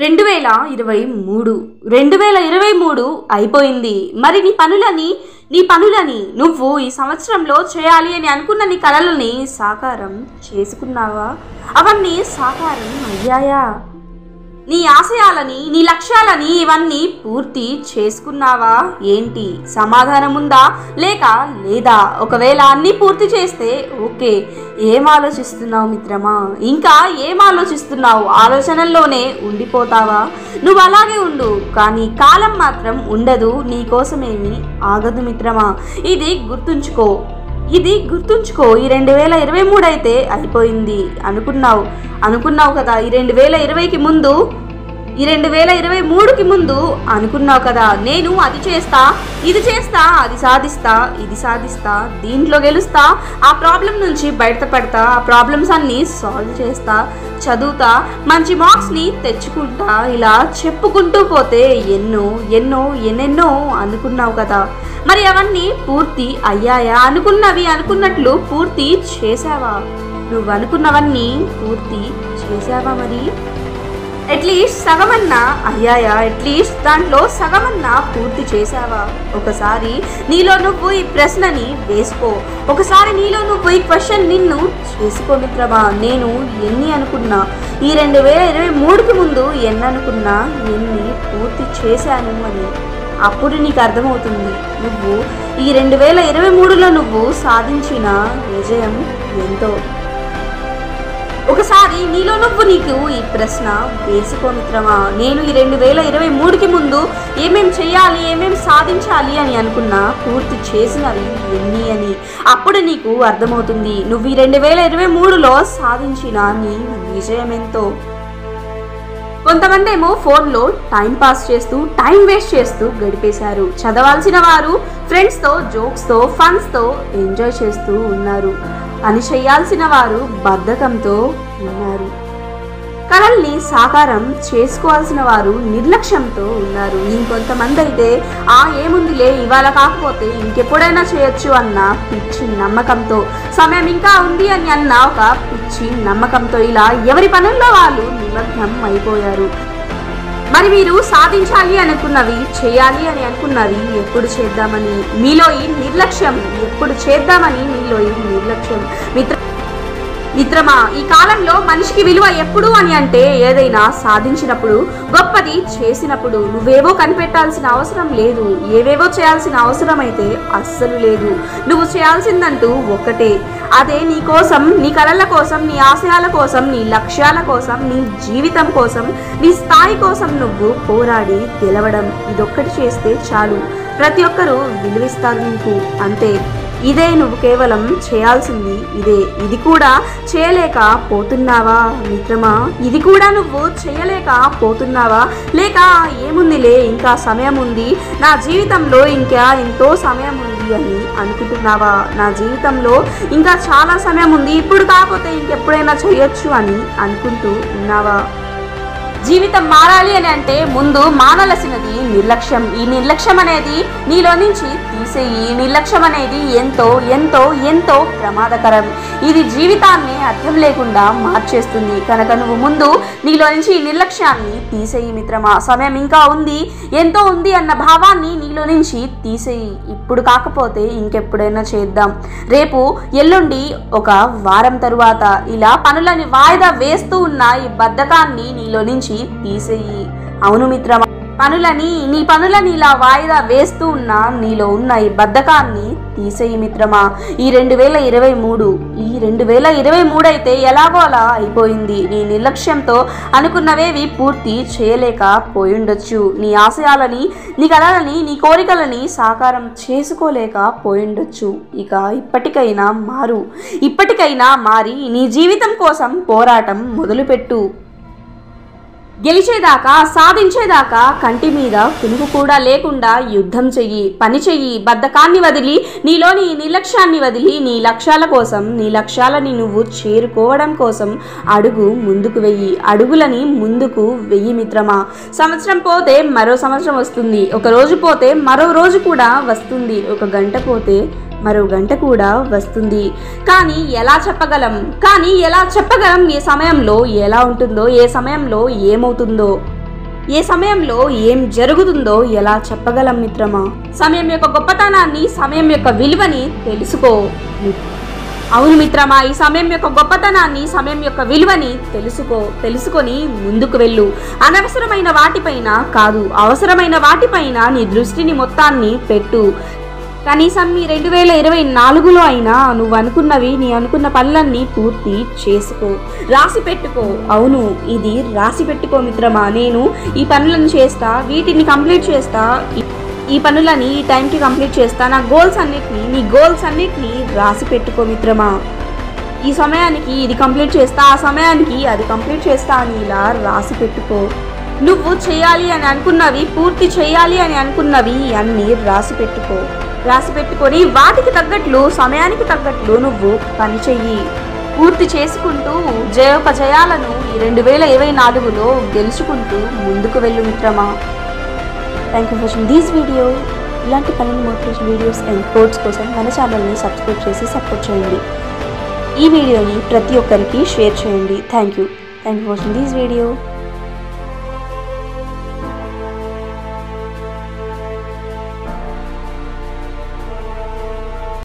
2023 అయిపోయింది. మరి నీ పనులని నువ్వు ఈ సంవత్సరంలో చేయాలి అని అనుకున్న నీ కలలని సాకారం చేసుకున్నావా? అవన్నీ సాకారం అయ్యాయా? నీ ఆశయాలని, నీ లక్ష్యాలని ఇవన్నీ పూర్తి చేసుకున్నావా? ఏంటి సమాధానం ఉందా లేదా? ఒకవేళ అన్నీ పూర్తి చేస్తే ఓకే, ఏం ఆలోచిస్తున్నావు మిత్రమా? ఇంకా ఏం ఆలోచిస్తున్నావు? ఆలోచనల్లోనే ఉండిపోతావా? నువ్వు అలాగే ఉండు, కానీ కాలం మాత్రం ఉండదు, నీకోసమేమి ఆగదు మిత్రమా. ఇది గుర్తుంచుకో. ఈ 2023 అయితే అయిపోయింది అనుకున్నావు కదా. ఈ 2020కి ముందు, ఈ 2023కి ముందు అనుకున్నావు కదా, నేను అది చేస్తా, ఇది చేస్తా, అది సాధిస్తా, ఇది సాధిస్తా, దీంట్లో గెలుస్తా, ఆ ప్రాబ్లం నుంచి బయటపడతా, ఆ ప్రాబ్లమ్స్ అన్నీ సాల్వ్ చేస్తా, చదువుతా, మంచి మార్క్స్ని తెచ్చుకుంటా, ఇలా చెప్పుకుంటూ పోతే ఎన్నెన్నో అనుకున్నావు కదా. మరి అవన్నీ పూర్తి అయ్యాయా? అనుకున్నట్లు పూర్తి చేసావా? నువ్వు అనుకున్నవన్నీ పూర్తి చేసావా? మరి అట్లీస్ట్ సగమన్నా అయ్యాయా? అట్లీస్ట్ దాంట్లో సగమన్నా పూర్తి చేసావా? ఒకసారి నీలో నువ్వు ఈ ప్రశ్నని వేసుకో. ఒకసారి నీలో నువ్వు ఈ క్వశ్చన్ నిన్ను చేసుకో మిత్రమా. నేను ఎన్ని అనుకున్నా, ఈ 2023కి ముందు ఎన్ని అనుకున్నా, ఎన్ని పూర్తి చేశాను అని అప్పుడు నీకు అర్థమవుతుంది నువ్వు ఈ 2023లో నువ్వు సాధించిన విజయం ఎంతో. ఒకసారి నీలో నువ్వు నీకు ఈ ప్రశ్న వేసుకో మిత్రమా. నేను ఈ 2023కి ముందు ఏమేం చేయాలి, ఏమేం సాధించాలి అని అనుకున్నా, పూర్తి చేసినవి ఎన్ని అని అప్పుడు నీకు అర్థమవుతుంది నువ్వు ఈ 2023లో సాధించిన నీ విజయం ఎంతో. కొంతమంది ఏమో ఫోన్లో టైం పాస్ చేస్తూ, టైం వేస్ట్ చేస్తూ గడిపేశారు. చదవాల్సిన వారు ఫ్రెండ్స్తో, జోక్స్తో, ఫన్స్తో ఎంజాయ్ చేస్తూ ఉన్నారు. పని చేయాల్సిన వారు బద్ధకంతో ఉన్నారు. కలల్ని సాకారం చేసుకోవాల్సిన వారు నిర్లక్ష్యంతో ఉన్నారు. ఇంకొంతమంది అయితే ఏముందిలే, ఇవాళ కాకపోతే ఇంకెప్పుడైనా చేయొచ్చు అన్న పిచ్చి నమ్మకంతో, సమయం ఇంకా ఉంది అని అన్న ఒక పిచ్చి నమ్మకంతో ఇలా ఎవరి పనుల్లో వాళ్ళు నిమగ్నం అయిపోయారు. మరి మీరు సాధించాలి అనుకున్నవి, చేయాలి అని అనుకున్నవి ఎప్పుడు చేద్దామని మీలో ఈ నిర్లక్ష్యం, ఎప్పుడు చేద్దామని మీలో ఈ నిర్లక్ష్యం. మిత్రమా, ఈ కాలంలో మనిషికి విలువ ఎప్పుడు అని అంటే ఏదైనా సాధించినప్పుడు, గొప్పది చేసినప్పుడు. నువ్వేవో కనిపెట్టాల్సిన అవసరం లేదు, ఏవేవో చేయాల్సిన అవసరం అయితే అస్సలు లేదు. నువ్వు చేయాల్సిందంటూ ఒక్కటే, అదే నీ కోసం, నీ కలల కోసం, నీ ఆశయాల కోసం, నీ లక్ష్యాల కోసం, నీ జీవితం కోసం, నీ స్థాయి కోసం నువ్వు పోరాడి గెలవడం. ఇదొక్కటి చేస్తే చాలు, ప్రతి ఒక్కరూ విలువిస్తారు నీకు, అంతే. ఇదే నువ్వు కేవలం చేయాల్సింది, ఇదే. ఇది కూడా చేయలేకపోతున్నావా మిత్రమా? ఇది కూడా నువ్వు చేయలేకపోతున్నావా? లేక ఏముందిలే, ఇంకా సమయం ఉంది, నా జీవితంలో ఇంకా ఎంతో సమయం ఉంది అని అనుకుంటున్నావా? నా జీవితంలో ఇంకా చాలా సమయం ఉంది, ఇప్పుడు కాకపోతే ఇంకెప్పుడైనా చేయొచ్చు అని అనుకుంటూ ఉన్నావా? జీవితం మారాలి అని అంటే ముందు మానవలసినది నిర్లక్ష్యం. ఈ నిర్లక్ష్యం అనేది నీలో నుంచి తీసేయి. ఈ నిర్లక్ష్యం అనేది ఎంతో ఎంతో ఎంతో ప్రమాదకరం. ఇది జీవితాన్ని అర్థం లేకుండా మార్చేస్తుంది. కనుక నువ్వు ముందు నీలో నుంచి ఈ నిర్లక్ష్యాన్ని తీసేయి మిత్రమా. సమయం ఇంకా ఉంది, ఎంతో ఉంది అన్న భావాన్ని నీలో నుంచి తీసేయి. ఇప్పుడు కాకపోతే ఇంకెప్పుడైనా చేద్దాం, రేపు, ఎల్లుండి, ఒక వారం తరువాత, ఇలా పనులని వాయిదా వేస్తూ ఉన్న ఈ బద్ధకాన్ని నీలో నుంచి తీసేయి. అవును మిత్రమా, నీ పనులని ఇలా వాయిదా వేస్తూ ఉన్నా నీలో ఉన్న ఈ బద్ధకాన్ని తీసేయి మిత్రమా. ఈ 2023 అయితే ఎలాగో అలా అయిపోయింది. నీ నిర్లక్ష్యంతో అనుకున్నవేవి పూర్తి చేయలేకపోయిండొచ్చు. నీ ఆశయాలని, నీ కలలని, నీ కోరికలని సాకారం చేసుకోలేకపోయిండొచ్చు. ఇక ఇప్పటికైనా మారి నీ జీవితం కోసం పోరాటం మొదలుపెట్టు. గెలిచేదాకా, సాధించేదాకా కంటి మీద కునుకు కూడా లేకుండా యుద్ధం చెయ్యి, పని చెయ్యి. బద్ధకాన్ని వదిలి, నీలోని నిర్లక్ష్యాన్ని వదిలి, నీ లక్ష్యాల కోసం, నీ లక్ష్యాలని నువ్వు చేరుకోవడం కోసం అడుగు ముందుకు వెయ్యి. అడుగులని ముందుకు వెయ్యి మిత్రమా. సంవత్సరం పోతే మరో సంవత్సరం వస్తుంది, ఒక రోజు పోతే మరో రోజు కూడా వస్తుంది, ఒక గంట పోతే మరో గంట కూడా వస్తుంది. కానీ ఎలా చెప్పగలం ఏ సమయంలో ఎలా ఉంటుందో, ఏ సమయంలో ఏమవుతుందో? ఏ సమయంలో ఏం జరుగుతుందో ఎలా చెప్పగలం మిత్రమా? సమయం యొక్క గొప్పతనాన్ని, సమయం యొక్క విలువని తెలుసుకో. అవును మిత్రమా, ఈ సమయం యొక్క గొప్పతనాన్ని, సమయం యొక్క విలువని తెలుసుకొని ముందుకు వెళ్ళు. అనవసరమైన వాటిపైన కాదు, అవసరమైన వాటిపైన నీ దృష్టిని మొత్తాన్ని పెట్టు. కనీసం ఈ 2024లో అయినా నువ్వు అనుకున్నవి, నీ అనుకున్న పనులన్నీ పూర్తి చేసుకో. రాసి పెట్టుకో. అవును, ఇది రాసి పెట్టుకో మిత్రమా. నేను ఈ పనులను చేస్తా, వీటిని కంప్లీట్ చేస్తా, ఈ పనులని ఈ టైంకి కంప్లీట్ చేస్తా, నా నీ గోల్స్ అన్నిటినీ రాసి పెట్టుకో మిత్రమా. ఈ సమయానికి ఇది కంప్లీట్ చేస్తా, ఆ సమయానికి అది కంప్లీట్ చేస్తా అని ఇలా రాసి పెట్టుకో. నువ్వు చేయాలి అని అనుకున్నవి, పూర్తి చేయాలి అని అనుకున్నవి అన్నీ రాసి పెట్టుకొని వాటికి తగ్గట్లు, సమయానికి తగ్గట్లు నువ్వు పని చెయ్యి. పూర్తి చేసుకుంటూ జయోపజయాలను ఈ 2024లో గెలుచుకుంటూ ముందుకు వెళ్ళు మిత్రమా. Thank you for watching this video. ఇలాంటి పన్నెండు మోటివేషన్ వీడియోస్ అండ్ కోట్స్ కోసం మన ఛానల్ని సబ్స్క్రైబ్ చేసి సపోర్ట్ చేయండి. ఈ వీడియోని ప్రతి ఒక్కరికి షేర్ చేయండి. Thank you for watching this video.